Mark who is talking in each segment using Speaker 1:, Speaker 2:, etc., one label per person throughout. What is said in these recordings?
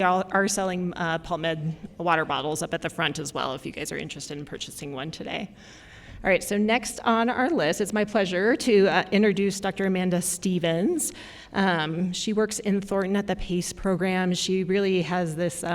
Speaker 1: are selling PALTmed water bottles up at the front as well if you guys are interested in purchasing one today. All right, so next on our list, it's my pleasure to introduce Dr. Amanda Stevens. She works in Thornton at the PACE program. She really has this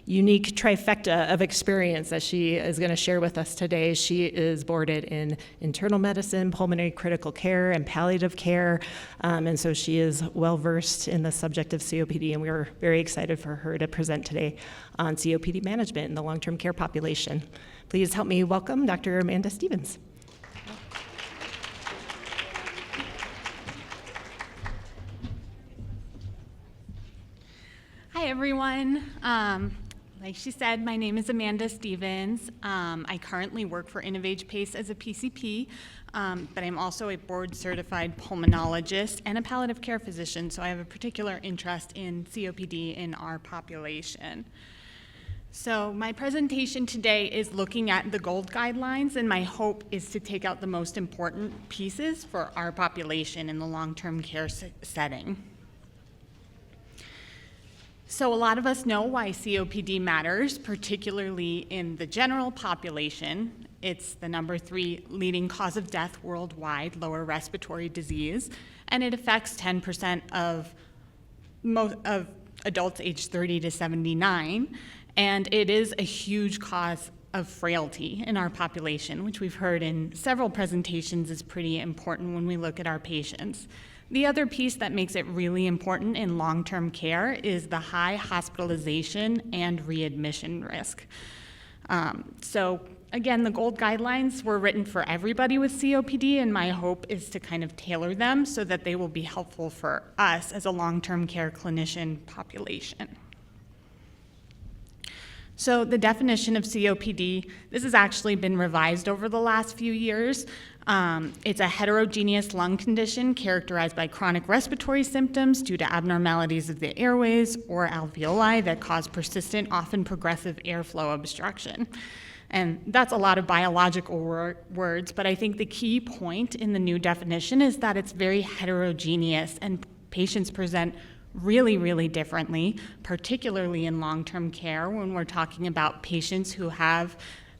Speaker 1: unique trifecta of experience that she is going to share with us today. She is boarded in internal medicine, pulmonary critical care, and palliative care, and so she is well-versed in the subject of COPD, and we are very excited for her to present today on COPD management in the long-term care population. Please help me welcome Dr. Amanda Stevens.
Speaker 2: Hi, everyone. Like she said, my name is Amanda Stevens. I currently work for InnovAge PACE as a PCP, but I'm also a board-certified pulmonologist and a palliative care physician, so I have a particular interest in COPD in our population. So my presentation today is looking at the GOLD guidelines, and my hope is to take out the most important pieces for our population in the long-term care setting. So a lot of us know why COPD matters, particularly in the general population. It's the number 3 leading cause of death worldwide, lower respiratory disease, and it affects 10% of adults aged 30 to 79. And it is a huge cause of frailty in our population, which we've heard in several presentations is pretty important when we look at our patients. The other piece that makes it really important in long-term care is the high hospitalization and readmission risk. So again, the GOLD guidelines were written for everybody with COPD, and my hope is to kind of tailor them so that they will be helpful for us as a long-term care clinician population. So the definition of COPD, this has actually been revised over the last few years. It's a heterogeneous lung condition characterized by chronic respiratory symptoms due to abnormalities of the airways or alveoli that cause persistent, often progressive airflow obstruction. And that's a lot of biological words, but I think the key point in the new definition is that it's very heterogeneous and patients present really, really differently, particularly in long-term care when we're talking about patients who have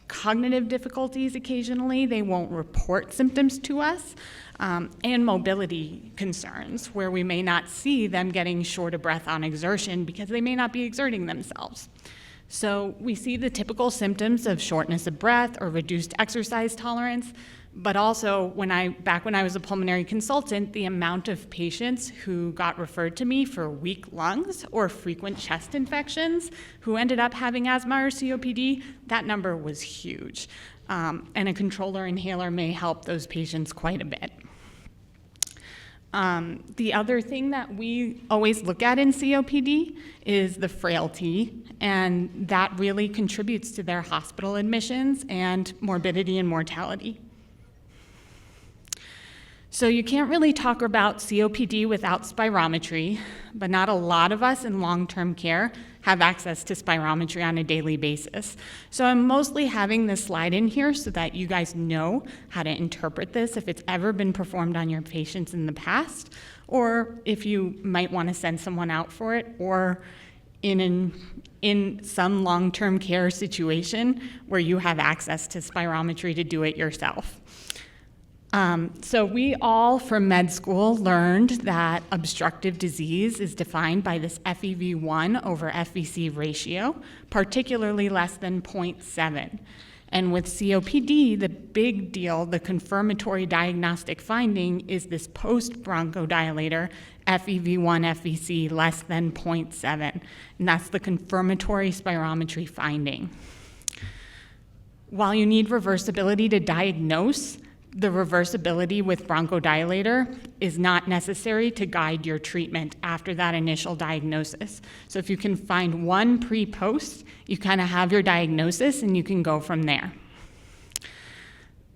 Speaker 2: cognitive difficulties occasionally. They won't report symptoms to us, and mobility concerns where we may not see them getting short of breath on exertion because they may not be exerting themselves. So we see the typical symptoms of shortness of breath or reduced exercise tolerance, but also back when I was a pulmonary consultant, the amount of patients who got referred to me for weak lungs or frequent chest infections who ended up having asthma or COPD, that number was huge. And a controller inhaler may help those patients quite a bit. The other thing that we always look at in COPD is the frailty, and that really contributes to their hospital admissions and morbidity and mortality. So you can't really talk about COPD without spirometry, but not a lot of us in long-term care have access to spirometry on a daily basis. So I'm mostly having this slide in here so that you guys know how to interpret this if it's ever been performed on your patients in the past, or if you might want to send someone out for it, or in some long-term care situation where you have access to spirometry to do it yourself. So we all from med school learned that obstructive disease is defined by this FEV1 over FVC ratio, particularly less than 0.7. And with COPD, the big deal, the confirmatory diagnostic finding is this post-bronchodilator FEV1 FVC less than 0.7. And that's the confirmatory spirometry finding. While you need reversibility to diagnose, the reversibility with bronchodilator is not necessary to guide your treatment after that initial diagnosis. So if you can find one pre-post, you kind of have your diagnosis and you can go from there.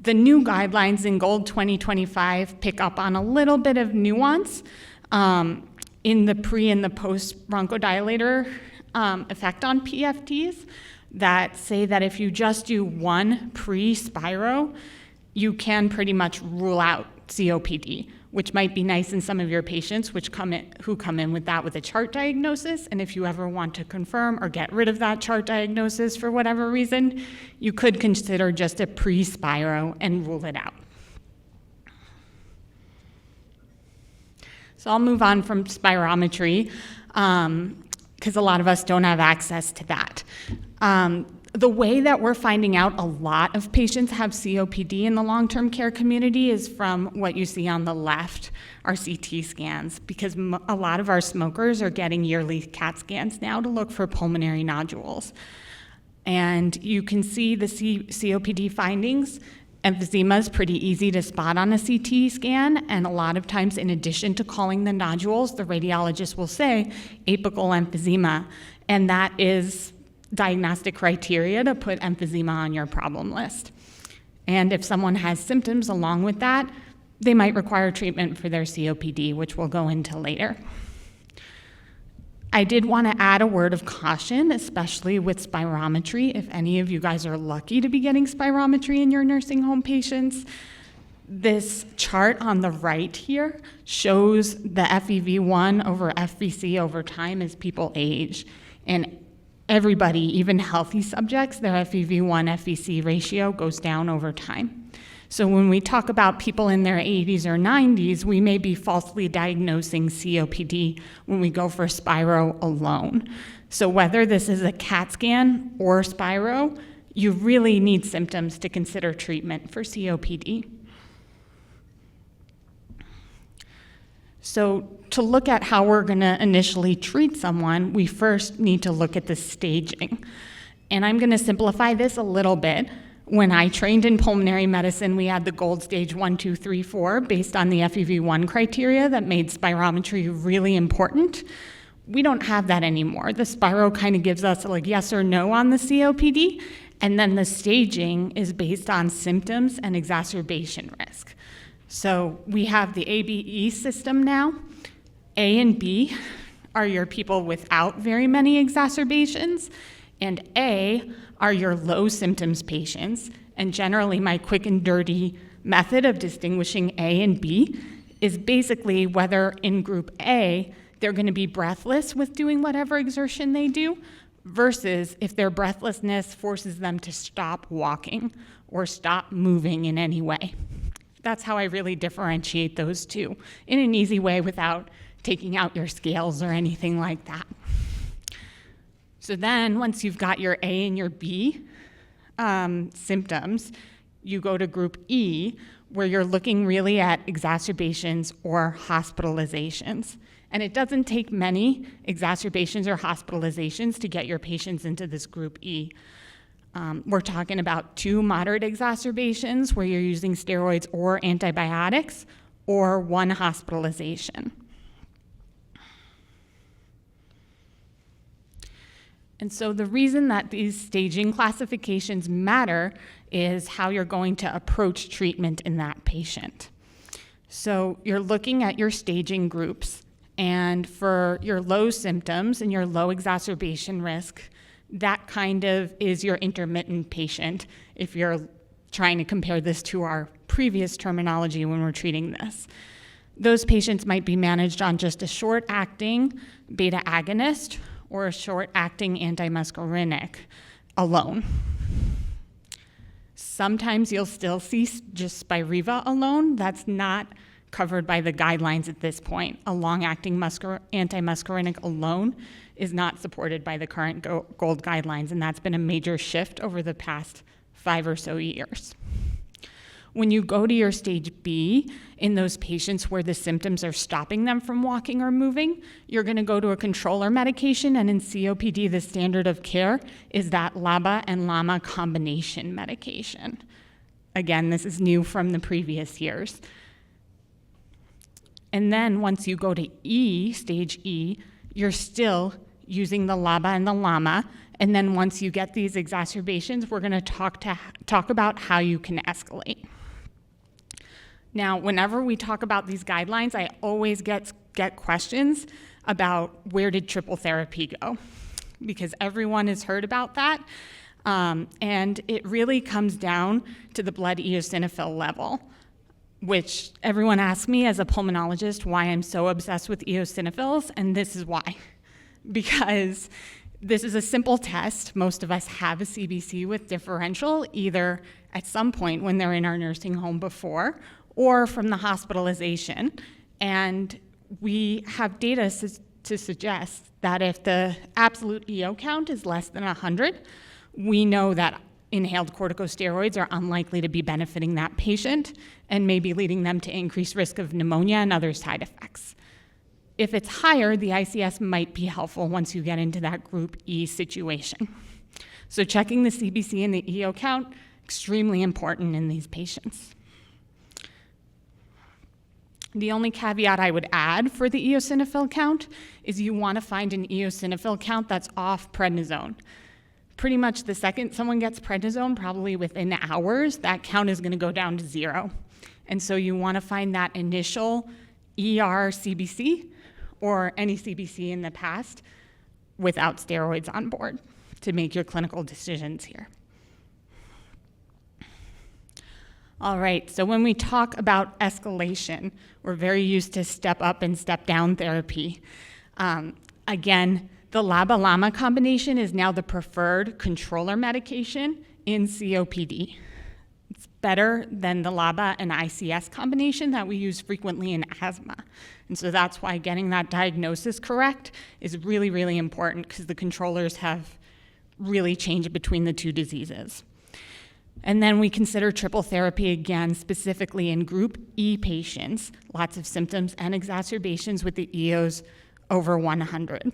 Speaker 2: The new guidelines in GOLD 2025 pick up on a little bit of nuance in the pre and the post bronchodilator effect on PFTs that say that if you just do one pre-spiro, you can pretty much rule out COPD, which might be nice in some of your patients who come in with that with a chart diagnosis. And if you ever want to confirm or get rid of that chart diagnosis for whatever reason, you could consider just a pre-spiro and rule it out. So I'll move on from spirometry because a lot of us don't have access to that. The way that we're finding out a lot of patients have COPD in the long-term care community is from what you see on the left, our CT scans, because a lot of our smokers are getting yearly CAT scans now to look for pulmonary nodules. And you can see the COPD findings. Emphysema is pretty easy to spot on a CT scan, and a lot of times, in addition to calling the nodules, the radiologist will say apical emphysema, and that is diagnostic criteria to put emphysema on your problem list. And if someone has symptoms along with that, they might require treatment for their COPD, which we'll go into later. I did want to add a word of caution, especially with spirometry. If any of you guys are lucky to be getting spirometry in your nursing home patients, this chart on the right here shows the FEV1 over FVC over time as people age. And everybody, even healthy subjects, their FEV1 FVC ratio goes down over time. So when we talk about people in their 80s or 90s, we may be falsely diagnosing COPD when we go for spiro alone. So whether this is a CAT scan or spiro, you really need symptoms to consider treatment for COPD. So to look at how we're going to initially treat someone, we first need to look at the staging. And I'm going to simplify this a little bit. When I trained in pulmonary medicine, we had the gold stage 1, 2, 3, 4 based on the FEV1 criteria that made spirometry really important. We don't have that anymore. The spiro kind of gives us like yes or no on the COPD, and then the staging is based on symptoms and exacerbation risk. So we have the ABE system now. A and B are your people without very many exacerbations, and A are your low symptoms patients. And generally, my quick and dirty method of distinguishing A and B is basically whether in group A, they're going to be breathless with doing whatever exertion they do, versus if their breathlessness forces them to stop walking or stop moving in any way. That's how I really differentiate those two in an easy way without taking out your scales or anything like that. So then once you've got your A and your B symptoms, you go to group E, where you're looking really at exacerbations or hospitalizations. And it doesn't take many exacerbations or hospitalizations to get your patients into this group E. We're talking about 2 moderate exacerbations where you're using steroids or antibiotics, or 1 hospitalization. And so the reason that these staging classifications matter is how you're going to approach treatment in that patient. So you're looking at your staging groups, and for your low symptoms and your low exacerbation risk, that kind of is your intermittent patient if you're trying to compare this to our previous terminology when we're treating this. Those patients might be managed on just a short-acting beta agonist or a short-acting antimuscarinic alone. Sometimes you'll still see just Spiriva alone. That's not covered by the guidelines at this point. A long-acting antimuscarinic alone is not supported by the current GOLD guidelines, and that's been a major shift over the past 5 or so years. When you go to your stage B, in those patients where the symptoms are stopping them from walking or moving, you're going to go to a controller medication, and in COPD, the standard of care is that LABA and LAMA combination medication. Again, this is new from the previous years. And then once you go to E, stage E, you're still using the LABA and the LAMA, and then once you get these exacerbations, we're going to talk about how you can escalate. Now, whenever we talk about these guidelines, I always get questions about where did triple therapy go, because everyone has heard about that, and it really comes down to the blood eosinophil level. which everyone asks me as a pulmonologist why I'm so obsessed with eosinophils, and this is why. Because this is a simple test. Most of us have a CBC with differential, either at some point when they're in our nursing home before, or from the hospitalization. And we have data to suggest that if the absolute EO count is less than 100, we know that inhaled corticosteroids are unlikely to be benefiting that patient and may be leading them to increased risk of pneumonia and other side effects. If it's higher, the ICS might be helpful once you get into that group E situation. So checking the CBC and the EO count, extremely important in these patients. The only caveat I would add for the eosinophil count is you want to find an eosinophil count that's off prednisone. Pretty much the second someone gets prednisone, probably within hours, that count is going to go down to 0. And so you want to find that initial ER CBC or any CBC in the past without steroids on board to make your clinical decisions here. All right, so when we talk about escalation, we're very used to step up and step down therapy. Again, the LABA-LAMA combination is now the preferred controller medication in COPD. It's better than the LABA and ICS combination that we use frequently in asthma. And so that's why getting that diagnosis correct is really, really important, because the controllers have really changed between the two diseases. And then we consider triple therapy again, specifically in group E patients, lots of symptoms and exacerbations with the EOs over 100.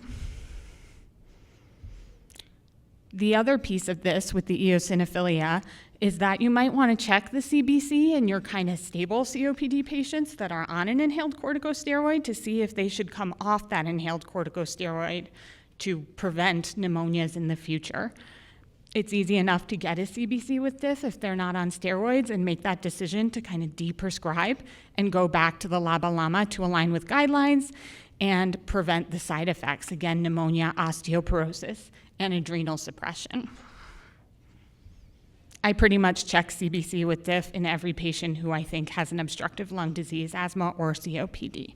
Speaker 2: The other piece of this with the eosinophilia is that you might want to check the CBC in your kind of stable COPD patients that are on an inhaled corticosteroid to see if they should come off that inhaled corticosteroid to prevent pneumonias in the future. It's easy enough to get a CBC with this if they're not on steroids and make that decision to kind of deprescribe and go back to the LABA-LAMA to align with guidelines and prevent the side effects, again, pneumonia, osteoporosis, and adrenal suppression. I pretty much check CBC with DIF in every patient who I think has an obstructive lung disease, asthma, or COPD.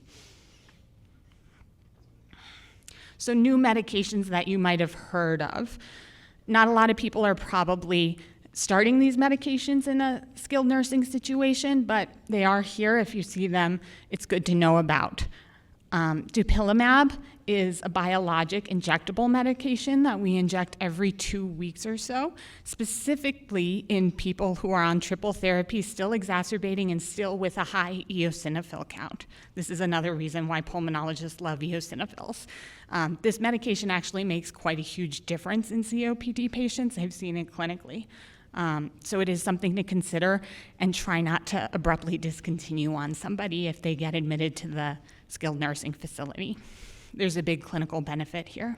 Speaker 2: So new medications that you might have heard of. Not a lot of people are probably starting these medications in a skilled nursing situation, but they are here. If you see them, it's good to know about. Dupilumab is a biologic injectable medication that we inject every 2 weeks or so, specifically in people who are on triple therapy, still exacerbating and still with a high eosinophil count. This is another reason why pulmonologists love eosinophils. This medication actually makes quite a huge difference in COPD patients. I've seen it clinically. So it is something to consider, and try not to abruptly discontinue on somebody if they get admitted to the skilled nursing facility. There's a big clinical benefit here.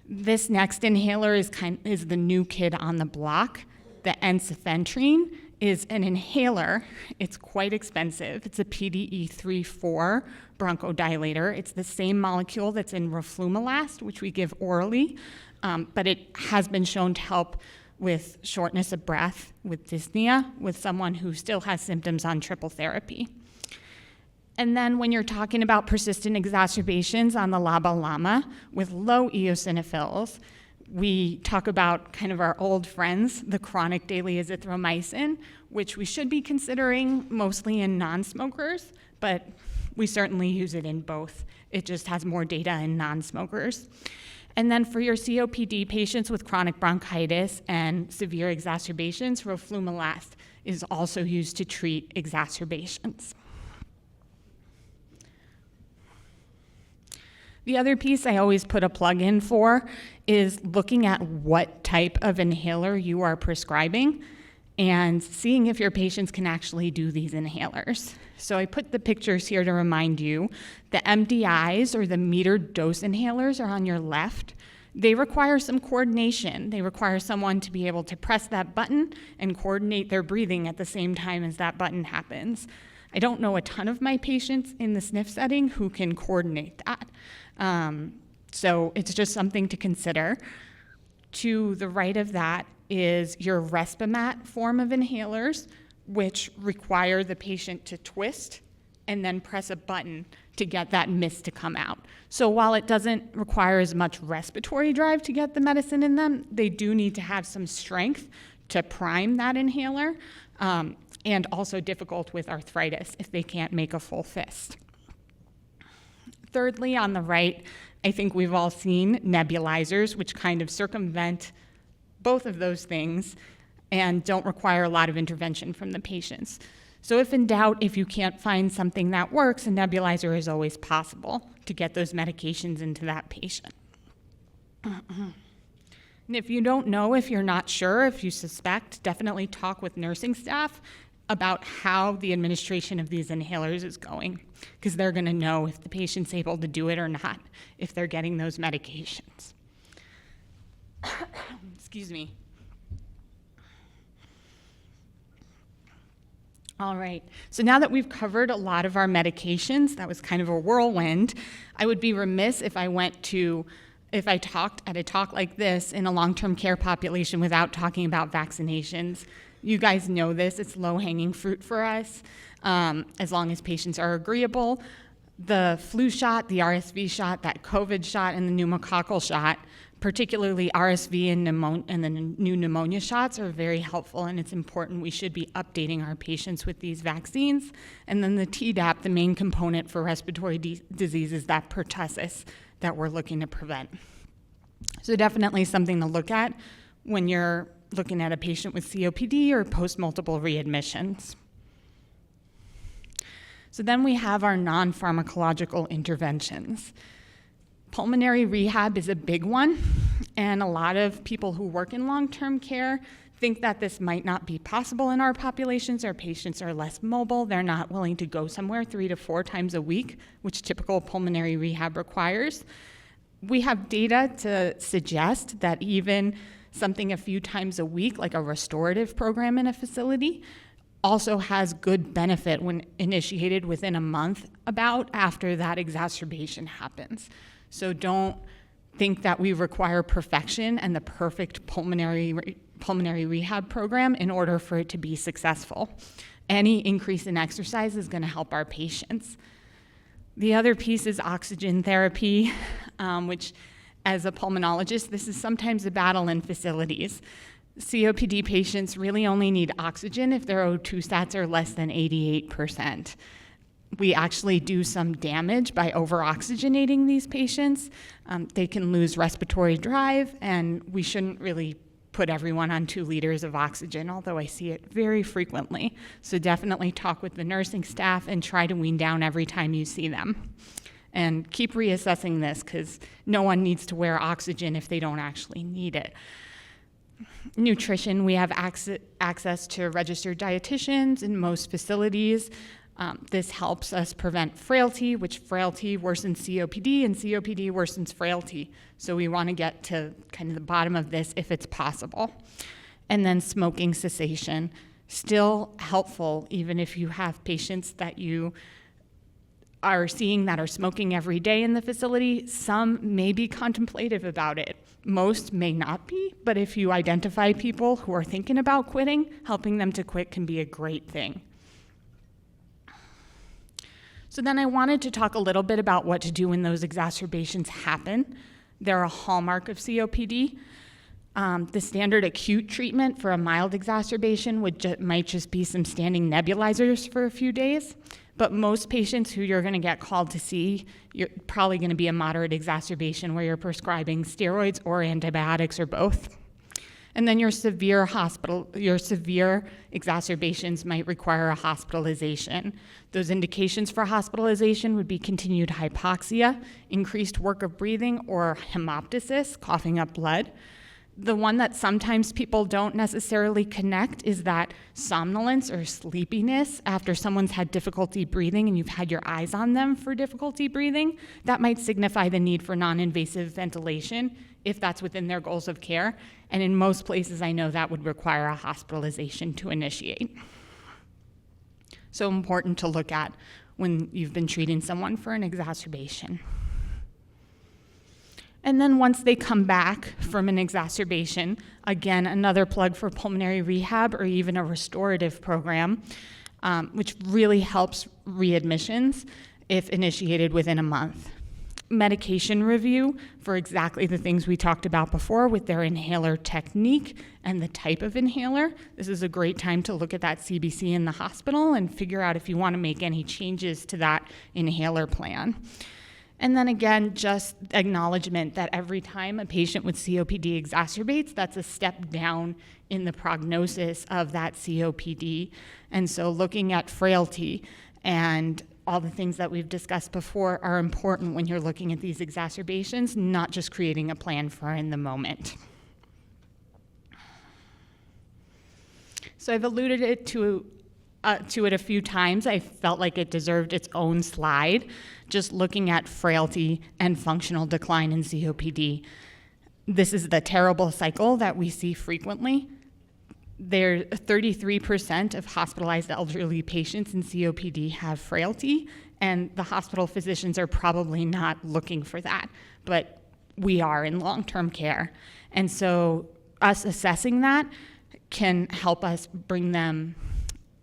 Speaker 2: This next inhaler is the new kid on the block. The ensifentrine is an inhaler. It's quite expensive. It's a PDE3/4 bronchodilator. It's the same molecule that's in roflumilast, which we give orally, but it has been shown to help with shortness of breath, with dyspnea, with someone who still has symptoms on triple therapy. And then when you're talking about persistent exacerbations on the LABA-LAMA with low eosinophils, we talk about kind of our old friends, the chronic daily azithromycin, which we should be considering mostly in non-smokers, but we certainly use it in both. It just has more data in non-smokers. And then for your COPD patients with chronic bronchitis and severe exacerbations, roflumilast is also used to treat exacerbations. The other piece I always put a plug in for is looking at what type of inhaler you are prescribing and seeing if your patients can actually do these inhalers. So I put the pictures here to remind you. The MDIs, or the metered dose inhalers, are on your left. They require some coordination. They require someone to be able to press that button and coordinate their breathing at the same time as that button happens. I don't know a ton of my patients in the SNF setting who can coordinate that. So it's just something to consider. To the right of that is your Respimat form of inhalers. which require the patient to twist and then press a button to get that mist to come out. So while it doesn't require as much respiratory drive to get the medicine in them, they do need to have some strength to prime that inhaler, and also difficult with arthritis if they can't make a full fist. Thirdly, on the right, I think we've all seen nebulizers, which kind of circumvent both of those things and don't require a lot of intervention from the patients. So if in doubt, if you can't find something that works, a nebulizer is always possible to get those medications into that patient. And if you don't know, if you're not sure, if you suspect, definitely talk with nursing staff about how the administration of these inhalers is going, because they're going to know if the patient's able to do it or not, if they're getting those medications. Excuse me. All right, so now that we've covered a lot of our medications, that was kind of a whirlwind, I would be remiss if I talked at a talk like this in a long-term care population without talking about vaccinations. You guys know this, it's low-hanging fruit for us, as long as patients are agreeable. The flu shot, the RSV shot, that COVID shot, and the pneumococcal shot, particularly RSV and the new pneumonia shots, are very helpful, and it's important. We should be updating our patients with these vaccines. And then the Tdap, the main component for respiratory disease, is that pertussis that we're looking to prevent. So definitely something to look at when you're looking at a patient with COPD or post-multiple readmissions. So then we have our non-pharmacological interventions. Pulmonary rehab is a big one, and a lot of people who work in long-term care think that this might not be possible in our populations. Our patients are less mobile. They're not willing to go somewhere 3 to 4 times a week, which typical pulmonary rehab requires. We have data to suggest that even something a few times a week, like a restorative program in a facility, also has good benefit when initiated within a month about after that exacerbation happens. So don't think that we require perfection and the perfect pulmonary rehab program in order for it to be successful. Any increase in exercise is going to help our patients. The other piece is oxygen therapy, which as a pulmonologist, this is sometimes a battle in facilities. COPD patients really only need oxygen if their O2 stats are less than 88%. We actually do some damage by over-oxygenating these patients. They can lose respiratory drive, and we shouldn't really put everyone on 2 liters of oxygen, although I see it very frequently. So definitely talk with the nursing staff and try to wean down every time you see them. And keep reassessing this, because no one needs to wear oxygen if they don't actually need it. Nutrition, we have access to registered dietitians in most facilities. This helps us prevent frailty, which frailty worsens COPD, and COPD worsens frailty. So we want to get to kind of the bottom of this if it's possible. And then smoking cessation, still helpful even if you have patients that you are seeing that are smoking every day in the facility. Some may be contemplative about it. Most may not be, but if you identify people who are thinking about quitting, helping them to quit can be a great thing. So then I wanted to talk a little bit about what to do when those exacerbations happen. They're a hallmark of COPD. The standard acute treatment for a mild exacerbation might just be some standing nebulizers for a few days. But most patients who you're going to get called to see, you're probably going to be a moderate exacerbation where you're prescribing steroids or antibiotics or both. And then your severe exacerbations might require a hospitalization. Those indications for hospitalization would be continued hypoxia, increased work of breathing, or hemoptysis, coughing up blood. The one that sometimes people don't necessarily connect is that somnolence or sleepiness after someone's had difficulty breathing and you've had your eyes on them for difficulty breathing. That might signify the need for non-invasive ventilation if that's within their goals of care. And in most places, I know that would require a hospitalization to initiate. So important to look at when you've been treating someone for an exacerbation. And then once they come back from an exacerbation, again, another plug for pulmonary rehab or even a restorative program, which really helps readmissions if initiated within a month. Medication review for exactly the things we talked about before with their inhaler technique and the type of inhaler. This is a great time to look at that CBC in the hospital and figure out if you want to make any changes to that inhaler plan. And then again, just acknowledgement that every time a patient with COPD exacerbates, that's a step down in the prognosis of that COPD. And so looking at frailty and all the things that we've discussed before are important when you're looking at these exacerbations, not just creating a plan for in the moment. So I've alluded to it a few times. I felt like it deserved its own slide, just looking at frailty and functional decline in COPD. This is the terrible cycle that we see frequently. 33% of hospitalized elderly patients in COPD have frailty, and the hospital physicians are probably not looking for that, but we are in long-term care. And so us assessing that can help us bring them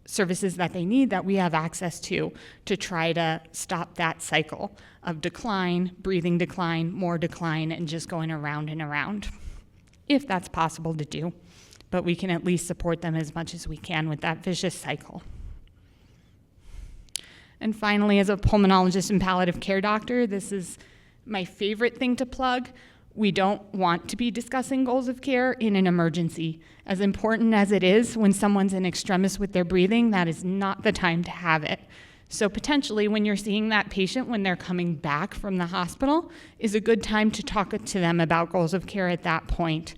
Speaker 2: services that they need that we have access to try to stop that cycle of decline, breathing decline, more decline, and just going around and around, if that's possible to do. But we can at least support them as much as we can with that vicious cycle. And finally, as a pulmonologist and palliative care doctor, this is my favorite thing to plug. We don't want to be discussing goals of care in an emergency. As important as it is when someone's in extremis with their breathing, that is not the time to have it. So potentially when you're seeing that patient when they're coming back from the hospital is a good time to talk to them about goals of care at that point.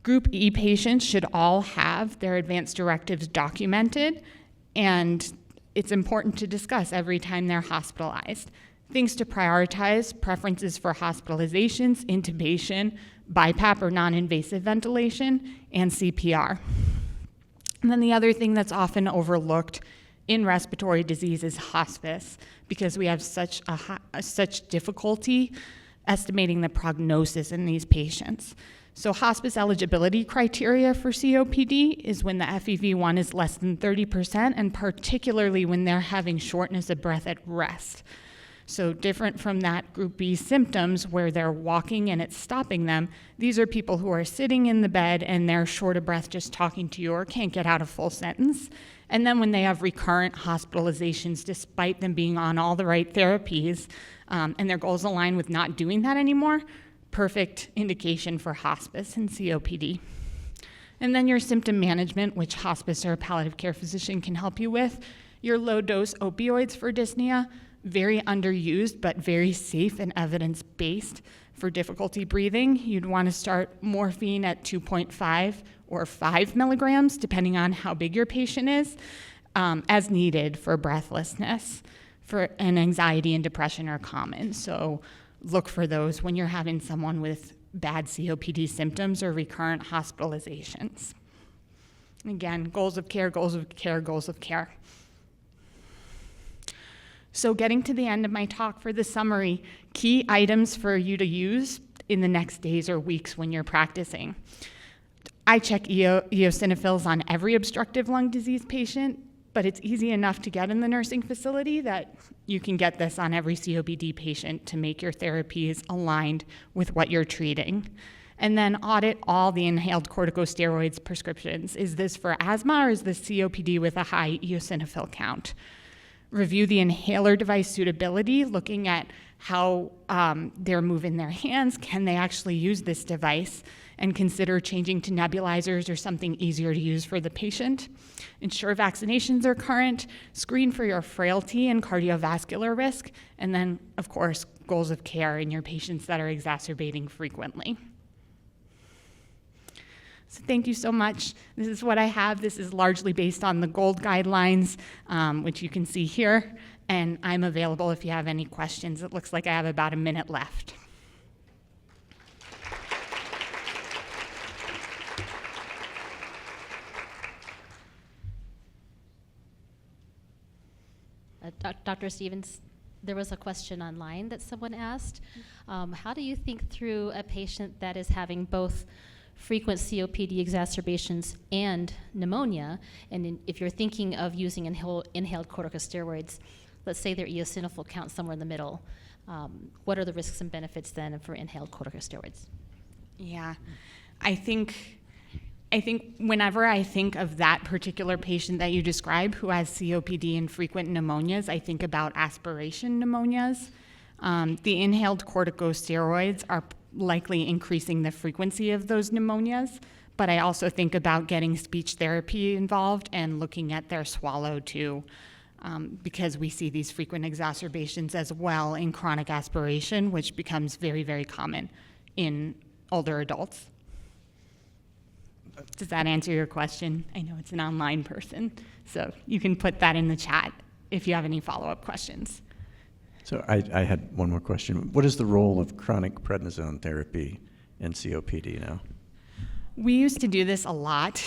Speaker 2: Group E patients should all have their advanced directives documented, and it's important to discuss every time they're hospitalized. Things to prioritize: preferences for hospitalizations, intubation, BiPAP or non-invasive ventilation, and CPR. And then the other thing that's often overlooked in respiratory disease is hospice, because we have such difficulty estimating the prognosis in these patients. So hospice eligibility criteria for COPD is when the FEV1 is less than 30%, and particularly when they're having shortness of breath at rest. So different from that group B symptoms where they're walking and it's stopping them, these are people who are sitting in the bed and they're short of breath just talking to you or can't get out a full sentence. And then when they have recurrent hospitalizations, despite them being on all the right therapies, and their goals align with not doing that anymore, perfect indication for hospice and COPD. And then your symptom management, which hospice or a palliative care physician can help you with. Your low-dose opioids for dyspnea, very underused, but very safe and evidence-based for difficulty breathing. You'd want to start morphine at 2.5 or 5 milligrams, depending on how big your patient is, as needed for breathlessness. And anxiety and depression are common. So look for those when you're having someone with bad COPD symptoms or recurrent hospitalizations. Again, goals of care, goals of care, goals of care. So getting to the end of my talk for the summary, key items for you to use in the next days or weeks when you're practicing. I check eosinophils on every obstructive lung disease patient, but it's easy enough to get in the nursing facility that you can get this on every COPD patient to make your therapies aligned with what you're treating. And then audit all the inhaled corticosteroids prescriptions. Is this for asthma or is this COPD with a high eosinophil count? Review the inhaler device suitability, looking at how they're moving their hands. Can they actually use this device? And consider changing to nebulizers or something easier to use for the patient. Ensure vaccinations are current. Screen for your frailty and cardiovascular risk. And then, of course, goals of care in your patients that are exacerbating frequently. So thank you so much. This is what I have. This is largely based on the GOLD guidelines, which you can see here. And I'm available if you have any questions. It looks like I have about a minute left.
Speaker 3: Dr. Stevens? there was a question online that someone asked. How do you think through a patient that is having both frequent COPD exacerbations and pneumonia, and if you're thinking of using inhaled corticosteroids, let's say their eosinophil count somewhere in the middle, what are the risks and benefits then for inhaled corticosteroids?
Speaker 2: Yeah, I think whenever I think of that particular patient that you describe who has COPD and frequent pneumonias, I think about aspiration pneumonias. The inhaled corticosteroids are likely increasing the frequency of those pneumonias, but I also think about getting speech therapy involved and looking at their swallow too, because we see these frequent exacerbations as well in chronic aspiration, which becomes very, very common in older adults. Does that answer your question? I know it's an online person, so you can put that in the chat if you have any follow-up questions.
Speaker 4: So I had one more question. What is the role of chronic prednisone therapy in COPD now?
Speaker 2: We used to do this a lot,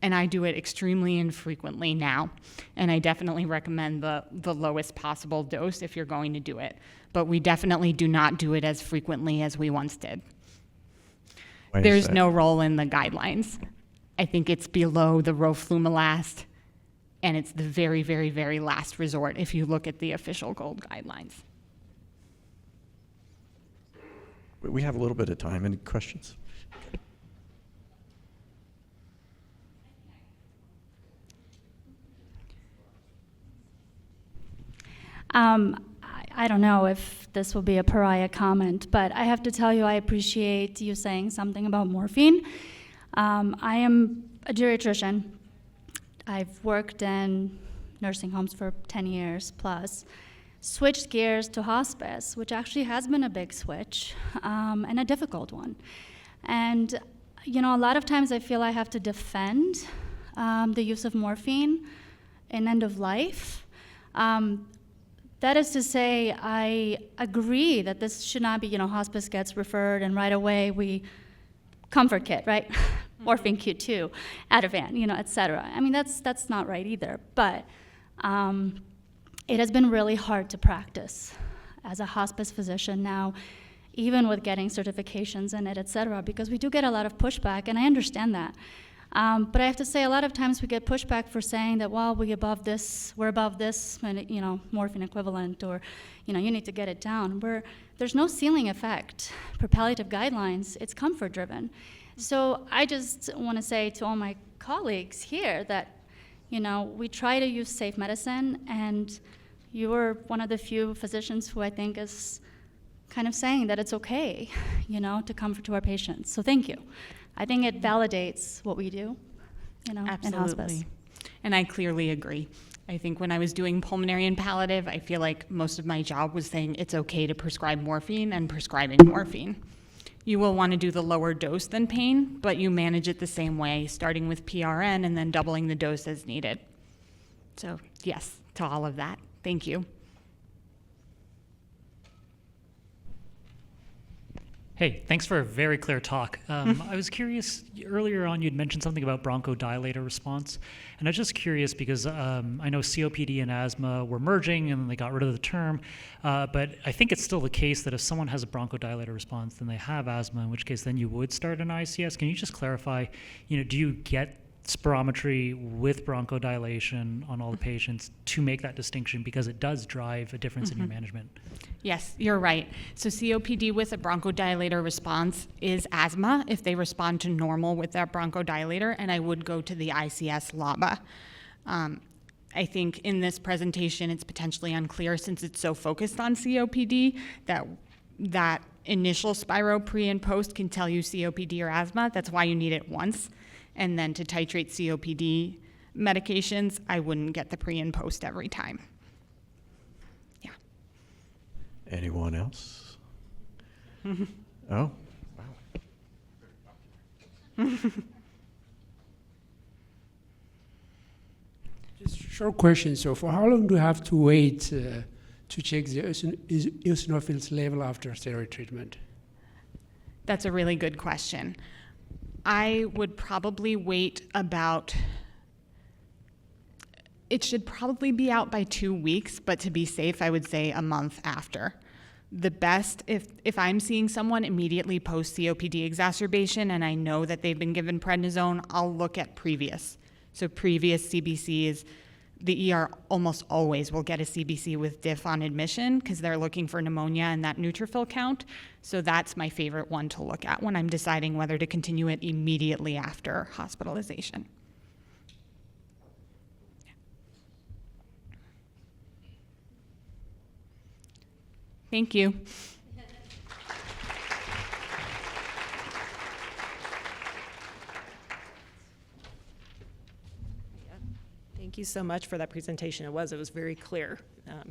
Speaker 2: and I do it extremely infrequently now. And I definitely recommend the lowest possible dose if you're going to do it. But we definitely do not do it as frequently as we once did. There's no role in the guidelines. I think it's below the roflumilast, and it's the very, very, very last resort if you look at the official GOLD guidelines.
Speaker 4: We have a little bit of time. Any questions?
Speaker 5: I don't know if this will be a pariah comment, but I have to tell you I appreciate you saying something about morphine. I am a geriatrician. I've worked in nursing homes for 10 years plus, switched gears to hospice, which actually has been a big switch and a difficult one. And, you know, a lot of times I feel I have to defend the use of morphine in end of life. That is to say, I agree that this should not be, hospice gets referred and right away we comfort kit, right? Morphine Q2, Ativan, et cetera. I mean, that's not right either. But it has been really hard to practice as a hospice physician now, even with getting certifications in it, et cetera, because we do get a lot of pushback, and I understand that. But I have to say, a lot of times we get pushback for saying that, well, we're above this, morphine equivalent, or, you need to get it down. There's no ceiling effect. Per palliative guidelines, it's comfort-driven. So I just want to say to all my colleagues here that, we try to use safe medicine, and you're one of the few physicians who I think is kind of saying that it's okay, to comfort to our patients. So thank you. I think it validates what we do, in hospice.
Speaker 2: Absolutely. And I clearly agree. I think when I was doing pulmonary and palliative, I feel like most of my job was saying it's okay to prescribe morphine and prescribing morphine. You will want to do the lower dose than pain, but you manage it the same way, starting with PRN and then doubling the dose as needed. So yes, to all of that. Thank you.
Speaker 6: Hey, thanks for a very clear talk. I was curious, earlier on you'd mentioned something about bronchodilator response, and I was just curious because I know COPD and asthma were merging and they got rid of the term, but I think it's still the case that if someone has a bronchodilator response, then they have asthma, in which case then you would start an ICS. Can you just clarify, do you get spirometry with bronchodilation on all the patients to make that distinction, because it does drive a difference in your management?
Speaker 2: Yes, you're right. So COPD with a bronchodilator response is asthma if they respond to normal with that bronchodilator, and I would go to the ICS LABA. I think in this presentation it's potentially unclear, since it's so focused on COPD, that initial spiro pre and post can tell you COPD or asthma. That's why you need it once. And then to titrate COPD medications, I wouldn't get the pre and post every time. Yeah.
Speaker 4: Anyone else? Oh, wow.
Speaker 7: Just a short question. So for how long do you have to wait to check the eosinophils level after steroid treatment?
Speaker 2: That's a really good question. I would probably wait about It should probably be out by 2 weeks, but to be safe, I would say a month after. The best, if I'm seeing someone immediately post COPD exacerbation and I know that they've been given prednisone, I'll look at previous. So previous CBCs, the ER almost always will get a CBC with diff on admission because they're looking for pneumonia and that neutrophil count. So that's my favorite one to look at when I'm deciding whether to continue it immediately after hospitalization. Thank you.
Speaker 1: Thank you so much for that presentation. It was very clear.